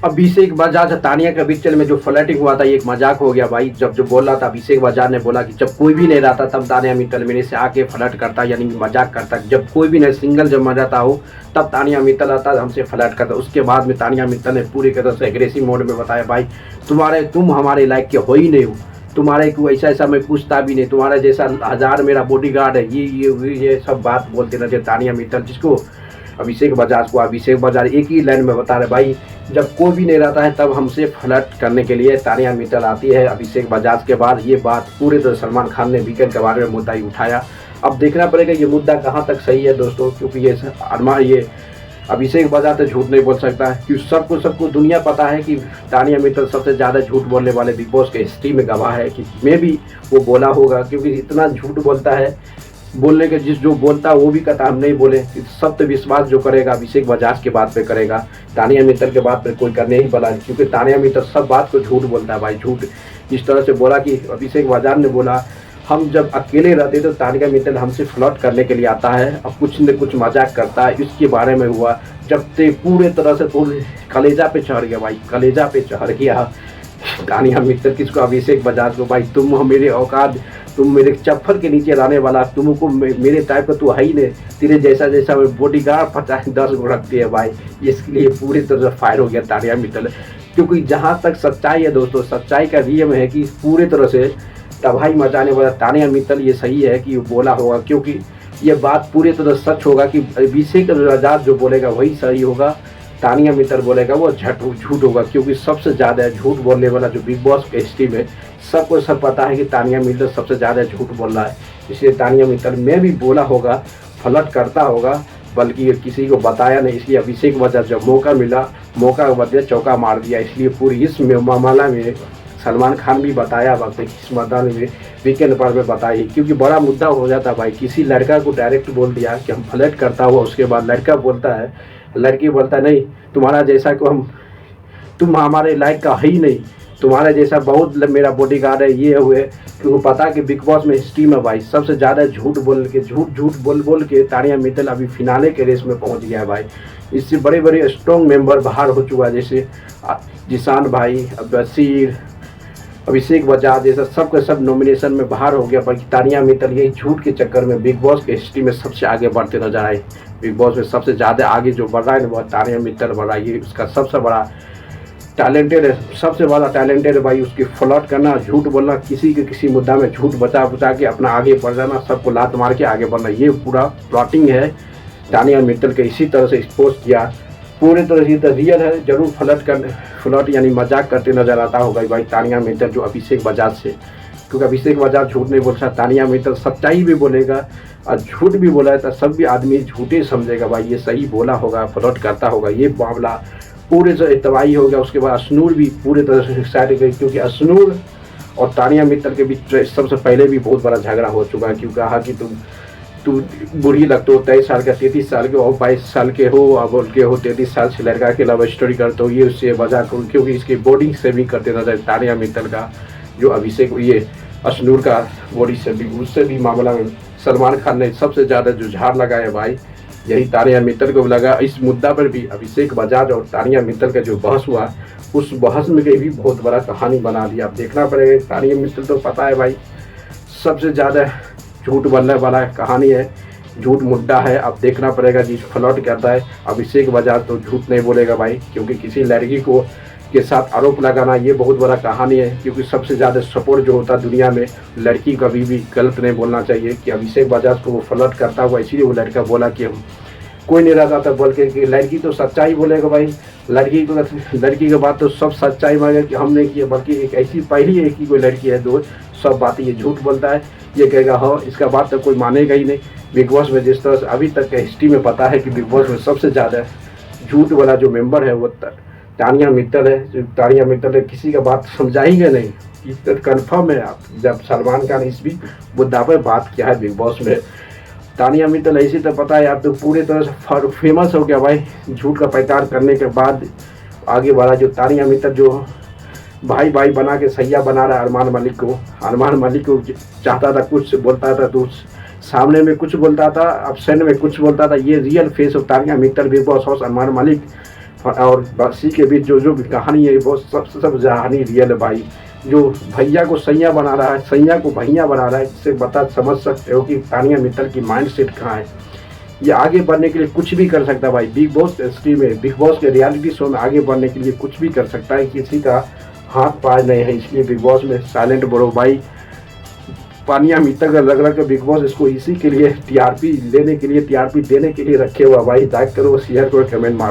अभिषेक बजाज तानिया के बीच में जो फ्लर्टिंग हुआ था ये एक मजाक हो गया भाई। जब जो बोल रहा था अभिषेक बजाज ने बोला कि जब कोई भी नहीं रहता तब तानिया मित्तल मेरे से आके फ्लर्ट करता, यानी मजाक करता। जब कोई भी नहीं, सिंगल जब मजाता हो तब तानिया मित्तल आता हमसे फ्लर्ट करता। उसके बाद में तानिया मित्तल ने पूरी तरह से एग्रेसिव मोड में बताया भाई तुम हमारे लायक के हो ही नहीं हो, तुम्हारे को ऐसा ऐसा मैं पूछता भी नहीं, तुम्हारे जैसा 1000 मेरा बॉडीगार्ड है, ये सब बात बोलते रहे तानिया मित्तल। जिसको अभिषेक बजाज एक ही लाइन में बता रहे भाई जब कोई भी नहीं रहता है तब हमसे फ्लर्ट करने के लिए तानिया मित्तल आती है। अभिषेक बजाज के बाद ये बात पूरे तरह सलमान खान ने वीकेंड के बारे में मुद्दा ही उठाया। अब देखना पड़ेगा ये मुद्दा कहाँ तक सही है दोस्तों, क्योंकि ये अभिषेक बजाज तो झूठ नहीं बोल सकता है, क्योंकि सबको दुनिया पता है कि तानिया मित्तल सबसे ज़्यादा झूठ बोलने वाले बिग बॉस के हिस्ट्री में गवाह है कि मैं भी वो बोला होगा, क्योंकि इतना झूठ बोलता है। बोलने के जो बोलता है वो भी कहता हम नहीं बोले। सब तो विश्वास जो करेगा अभिषेक बजाज के बात पे करेगा, तानिया मित्तल के बात पे कोई करने ही वाला है, क्योंकि तानिया मित्तल सब बात को झूठ बोलता है भाई। झूठ इस तरह से बोला कि अभिषेक बजाज ने बोला हम जब अकेले रहते तो तानिया मित्तल हमसे फ्लर्ट करने के लिए आता है, अब कुछ न कुछ मजाक करता है। इसके बारे में हुआ जब ते पूरे तरह से तो कलेजा पे चढ़ गया भाई, कलेजा पे चढ़ गया तानिया मित्तल। किसको? अभिषेक बजाज को। भाई तुम मेरे औकात, तुम मेरे चप्पल के नीचे रहने वाला, तुमको मेरे टाइप का तू है ही नहीं, तेरे जैसा बॉडीगार्ड 50-10 को रखती है भाई। इसके लिए पूरी तरह से फायर हो गया तानिया मित्तल। क्योंकि जहाँ तक सच्चाई है दोस्तों, सच्चाई का नियम है कि पूरे तरह से तबाही मचाने वाला तानिया मित्तल ये सही है कि बोला होगा, क्योंकि ये बात पूरी तरह सच होगा कि अभिषेक बजाज जो बोलेगा वही सही होगा, तानिया मित्तल बोलेगा वो झूठ होगा। क्योंकि सबसे ज़्यादा झूठ बोलने वाला जो बिग बॉस के हिस्ट्री में सबको सब पता है कि तानिया मित्तल सबसे ज़्यादा झूठ बोल रहा है। इसलिए तानिया मित्तल में भी बोला होगा, फ्लर्ट करता होगा, बल्कि किसी को बताया नहीं। इसलिए अभिषेक बजाज जब मौका मिला, मौका के बदले चौका मार दिया। इसलिए पूरी इस मामला में सलमान खान भी बताया वक्त इस मैदान में वीकेंड पर में बताई, क्योंकि बड़ा मुद्दा हो जाता भाई। किसी लड़का को डायरेक्ट बोल दिया कि हम फ्लर्ट करता हुआ, उसके बाद लड़का बोलता है, लड़की बोलता नहीं तुम्हारा जैसा को तुम हमारे लायक का है ही नहीं, तुम्हारे जैसा बहुत मेरा बॉडीगार्ड है, ये हुए। क्योंकि पता कि बिग बॉस में हिस्ट्री में भाई सबसे ज़्यादा झूठ बोल के तानिया मित्तल अभी फिनाले के रेस में पहुंच गया है भाई। इससे बड़े बड़े स्ट्रॉन्ग मेंबर बाहर हो चुका है, जैसे जिशान भाई, बशीर, अभिषेक बजाज जैसा सबके सब नॉमिनेशन में बाहर हो गया। बल्कि तानिया मित्तल यही झूठ के चक्कर में बिग बॉस के हिस्ट्री में सबसे आगे बढ़ते नजर आए। बिग बॉस में सबसे ज़्यादा आगे जो बढ़ रहा है वो तानिया मित्तल बढ़ रहा है। ये उसका सबसे बड़ा टैलेंटेड है, सबसे बड़ा टैलेंटेड है भाई। उसकी फ्लर्ट करना, झूठ बोलना, किसी के किसी मुद्दा में झूठ बचा के अपना आगे बढ़ जाना, सबको लात मार के आगे बढ़ना, ये पूरा प्लॉटिंग है तानिया मित्तल के। इसी तरह से एक्सपोज किया पूरे तरह से रियल है। जरूर फ्लर्ट यानी मजाक करते नजर आता होगा भाई तानिया मित्तल जो अभिषेक बजाज से, क्योंकि अभिषेक बजाज झूठ नहीं बोलता, तानिया मित्तल सच्चाई भी बोलेगा और झूठ भी बोला है तो सब भी आदमी झूठे समझेगा भाई ये सही बोला होगा, फ्लर्ट करता होगा। ये मामला पूरे से तबाही हो गया। उसके बाद अश्नूर भी पूरे तरह से साइड गई, क्योंकि अश्नूर और तानिया मित्तल के बीच सबसे पहले भी बहुत बड़ा झगड़ा हो चुका है। क्योंकि कहा कि तू बूढ़ी लगते हो, 23 साल का, 33 साल के हो, 22 साल के हो, अब बोल के हो 33 साल से लड़का के लव स्टोरी करते हो, ये उससे वजह करूँ। क्योंकि इसकी बॉडी से भी करते नजर तानिया मित्तल का जो अभिषेक ये अश्नूर का बॉडी से भी, उससे भी मामला में सलमान खान ने सबसे ज़्यादा जो झाड़ लगाया भाई यही तानिया मित्तल को लगा। इस मुद्दा पर भी अभिषेक बजाज और तानिया मित्तल का जो बहस हुआ, उस बहस में भी बहुत बड़ा कहानी बना दिया। अब देखना पड़ेगा। तानिया मित्तल तो पता है भाई सबसे ज़्यादा झूठ बोलने वाला कहानी है, झूठ मुद्दा है। अब देखना पड़ेगा कि फ्लर्ट करता है। अभिषेक बजाज तो झूठ नहीं बोलेगा भाई, क्योंकि किसी लड़की को के साथ आरोप लगाना ये बहुत बड़ा कहानी है। क्योंकि सबसे ज़्यादा सपोर्ट जो होता है दुनिया में, लड़की कभी भी गलत नहीं बोलना चाहिए कि अभिषेक बजाज को वो फ्लर्ट करता हुआ, इसीलिए वो लड़का बोला कि हम कोई नहीं रहता था, बोल के कि लड़की तो सच्चाई बोलेगा भाई। लड़की के बाद तो सब सच्चाई मांगे कि हमने किया, बल्कि एक ऐसी पहली एक ही कोई लड़की है दो सब बातें ये झूठ बोलता है। ये कहेगा हाँ, इसका बात तो कोई मानेगा ही नहीं। बिग बॉस में जिस तरह से अभी तक के हिस्ट्री में पता है कि बिग बॉस में सबसे ज़्यादा झूठ वाला जो मेंबर है वो तानिया मित्तल है। जो तानिया मित्तल है, किसी का बात समझाएंगे नहीं, ये कन्फर्म है। आप जब सलमान खान इस भी मुद्दा पर बात किया है बिग बॉस में, तानिया मित्तल ऐसी तो पता है आप तो पूरे तरह से फेमस हो गया भाई झूठ का प्रचार करने के बाद आगे बढ़ा। जो तानिया मित्तल जो भाई बना के सैया बना रहा है अरमान मलिक को चाहता था कुछ बोलता था तो सामने में कुछ बोलता था, एब्सेंट में कुछ बोलता था। ये real face of Tania Mittal Bigg Boss house Armaan Malik और बस्सी के बीच जो जो भी कहानी है वो सब कहानी रियल है भाई। जो भैया को सैया बना रहा है, सैया को भैया बना रहा है, इससे बता समझ सकते हो कि तानिया मित्तल की माइंड सेट कहाँ है। ये आगे बढ़ने के लिए कुछ भी कर सकता है भाई। बिग बॉस हिस्ट्री में, बिग बॉस के रियलिटी शो में आगे बढ़ने के लिए कुछ भी कर सकता है, किसी का हाथ पाँव नहीं है। इसलिए बिग बॉस में साइलेंट बढ़ो भाई। तानिया मित्तल का लग रहा है कि बिग बॉस इसको इसी के लिए टीआरपी लेने के लिए, टीआरपी देने के लिए रखे हुआ भाई। लाइक करो, शेयर करो, कमेंट मारो।